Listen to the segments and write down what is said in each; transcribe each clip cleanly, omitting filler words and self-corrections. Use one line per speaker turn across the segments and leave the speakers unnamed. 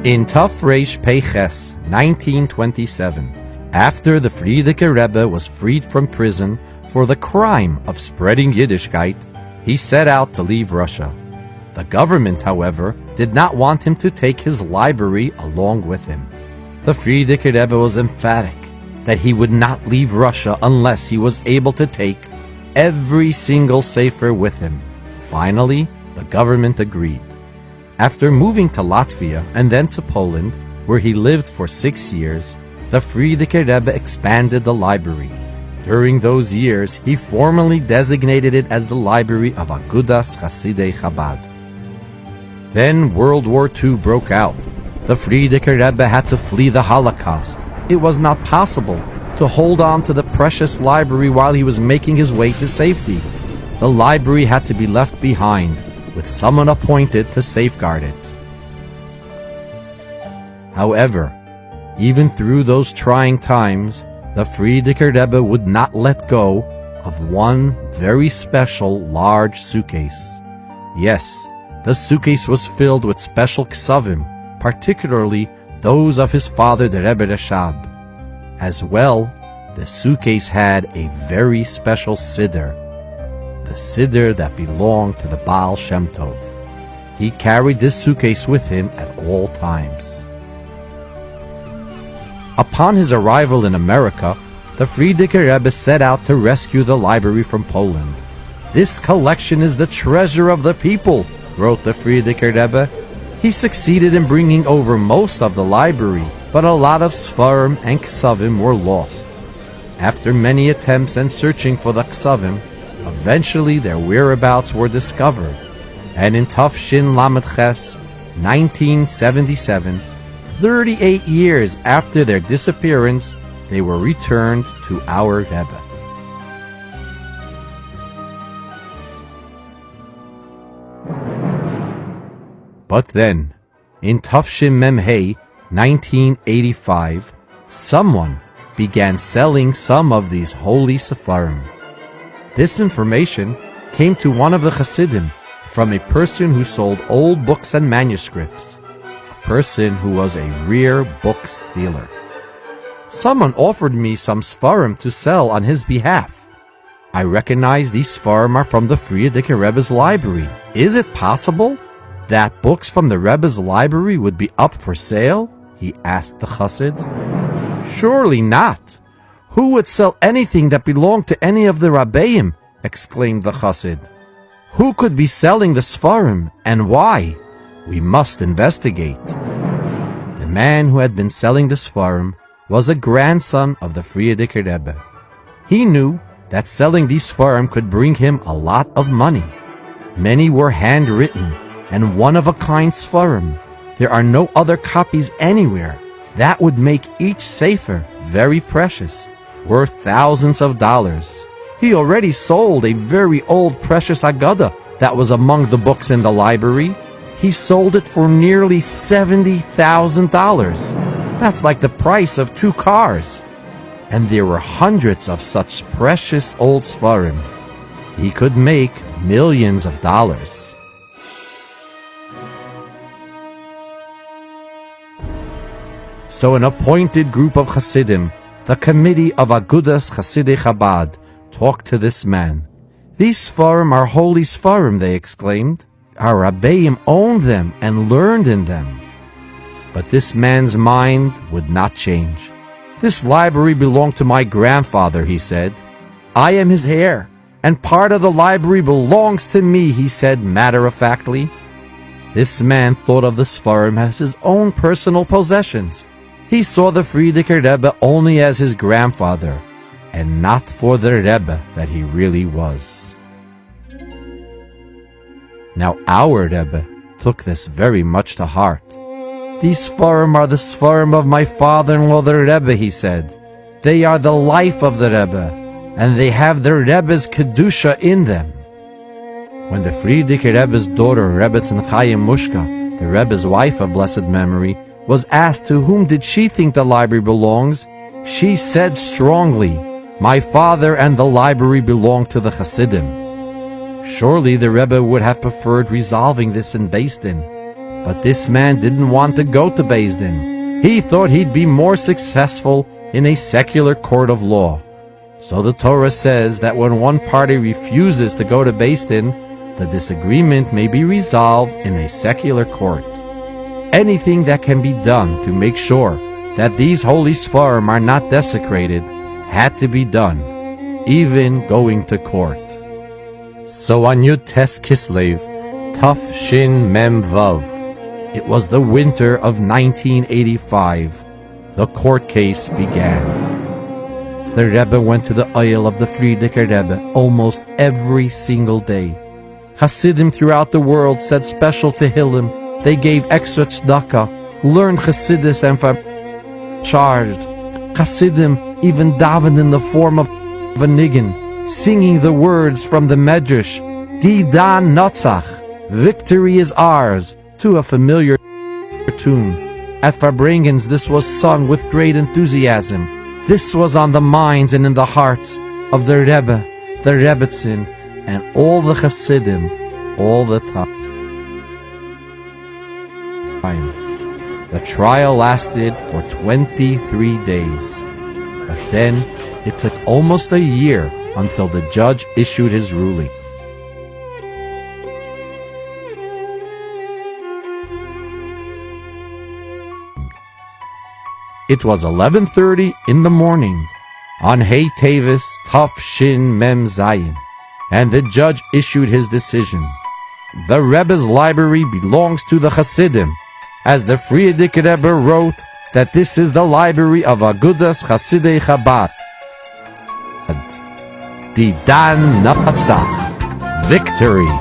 In Tuf Reish Peiches, 1927, after the Frierdiker Rebbe was freed from prison for the crime of spreading Yiddishkeit, he set out to leave Russia. The government, however, did not want him to take his library along with him. The Frierdiker Rebbe was emphatic that he would not leave Russia unless he was able to take every single sefer with him. Finally, the government agreed. After moving to Latvia and then to Poland, where he lived for 6 years, the Frierdiker Rebbe expanded the library. During those years, he formally designated it as the Library of Agudas Chasidei Chabad. Then World War II broke out. The Frierdiker Rebbe had to flee the Holocaust. It was not possible to hold on to the precious library while he was making his way to safety. The library had to be left behind, with someone appointed to safeguard it. However, even through those trying times, the Frierdiker Rebbe would not let go of one very special large suitcase. Yes, the suitcase was filled with special ksavim, particularly those of his father, the Rebbe Rashab. As well, the suitcase had a very special siddur, the siddur that belonged to the Baal Shem Tov. He carried this suitcase with him at all times. Upon his arrival in America, the Frierdiker Rebbe set out to rescue the library from Poland. "This collection is the treasure of the people," wrote the Frierdiker Rebbe. He succeeded in bringing over most of the library, but a lot of Sfarim and Ksavim were lost. After many attempts and searching for the Ksavim, eventually their whereabouts were discovered, and in Tafshin Lamed Ches, 1977, 38 years after their disappearance, they were returned to our Rebbe. But then, in Tafshin Memhei, 1985, someone began selling some of these holy Sefarim. This information came to one of the Hasidim from a person who sold old books and manuscripts, a person who was a rare books dealer. "Someone offered me some Sfarim to sell on his behalf. I recognize these Sfarim are from the Frierdiker Rebbe's library. Is it possible that books from the Rebbe's library would be up for sale?" he asked the Chassid. "Surely not. Who would sell anything that belonged to any of the Rabbeim?" exclaimed the Chassid. "Who could be selling the Sfarim, and why? We must investigate." The man who had been selling the Sfarim was a grandson of the Frierdiker Rebbe. He knew that selling these Sfarim could bring him a lot of money. Many were handwritten and one-of-a-kind Sfarim. There are no other copies anywhere. That would make each sefer very precious, worth thousands of dollars. He already sold a very old precious Agada that was among the books in the library. He sold it for nearly $70,000. That's like the price of 2 cars. And there were hundreds of such precious old Sfarim. He could make millions of dollars. So an appointed group of Hasidim, the committee of Agudas Chasidei Chabad, talked to this man. "These Sfarim are holy Sfarim," they exclaimed. "Our Rabbeim owned them and learned in them." But this man's mind would not change. "This library belonged to my grandfather," he said. "I am his heir, and part of the library belongs to me," he said matter-of-factly. This man thought of the Sfarim as his own personal possessions. He saw the Frierdiker Rebbe only as his grandfather, and not for the Rebbe that he really was. Now our Rebbe took this very much to heart. "These Sfarim are the Sfarim of my father-in-law, the Rebbe," he said. "They are the life of the Rebbe, and they have the Rebbe's Kedusha in them." When the Frierdiker Rebbe's daughter, Rebbetzin Chaim Mushka, the Rebbe's wife of blessed memory, was asked to whom did she think the library belongs, she said strongly, "My father and the library belong to the Hasidim." Surely the Rebbe would have preferred resolving this in Beis Din, But this man didn't want to go to Beis Din. He thought he'd be more successful in a secular court of law. So the Torah says that when one party refuses to go to Beis Din, the disagreement may be resolved in a secular court. Anything that can be done to make sure that these holy Sfarim are not desecrated had to be done, even going to court. So on Yud Tes Kislev, Taf Shin Mem Vav, it was the winter of 1985, the court case began. The Rebbe went to the Oyel of the Frierdiker Rebbe almost every single day. Hasidim throughout the world said special Tehillim. They gave extra tzedakah, learned Chassidus and charged. Hasidim even davened in the form of a niggin, singing the words from the Medrash, Didan Natzach, victory is ours, to a familiar tune. At Farbrengens this was sung with great enthusiasm. This was on the minds and in the hearts of the Rebbe, the Rebbetzin, and all the Hasidim, all the time. The trial lasted for 23 days, but then it took almost a year until the judge issued his ruling. It was 11:30 in the morning on Hey Tevis Taf Shin Mem Zayin, and the judge issued his decision. The Rebbe's library belongs to the Hasidim, as the Frierdiker Rebbe wrote that this is the library of Agudas Chasidei Chabad. Didan Natzach, victory.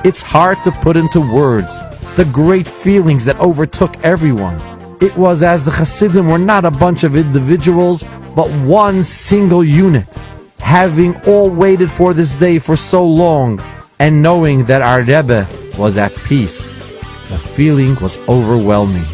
It's hard to put into words the great feelings that overtook everyone. It was as the Hasidim were not a bunch of individuals, but one single unit, having all waited for this day for so long, and knowing that our Rebbe was at peace. The feeling was overwhelming.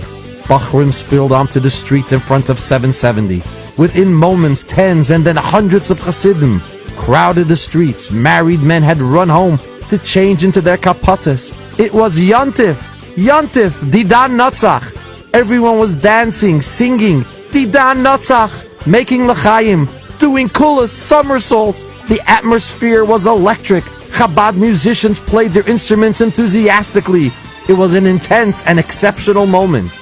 Bachrim spilled onto the street in front of 770. Within moments, tens and then hundreds of Hasidim crowded the streets. Married men had run home to change into their kapatas. It was Yontif, Didan Natzach. Everyone was dancing, singing, Didan Natzach, making l'chaim, doing kulas, somersaults. The atmosphere was electric. Chabad musicians played their instruments enthusiastically. It was an intense and exceptional moment.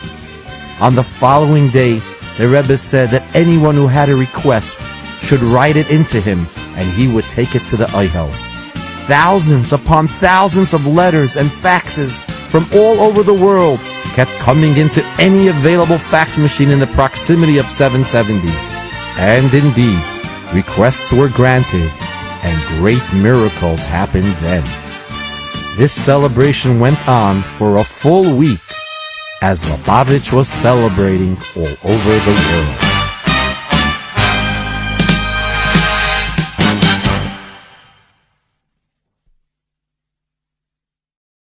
On the following day, the Rebbe said that anyone who had a request should write it into him, and he would take it to the Oyel. Thousands upon thousands of letters and faxes from all over the world kept coming into any available fax machine in the proximity of 770. And indeed, requests were granted, and great miracles happened then. This celebration went on for a full week, as Lubavitch was celebrating all over the world.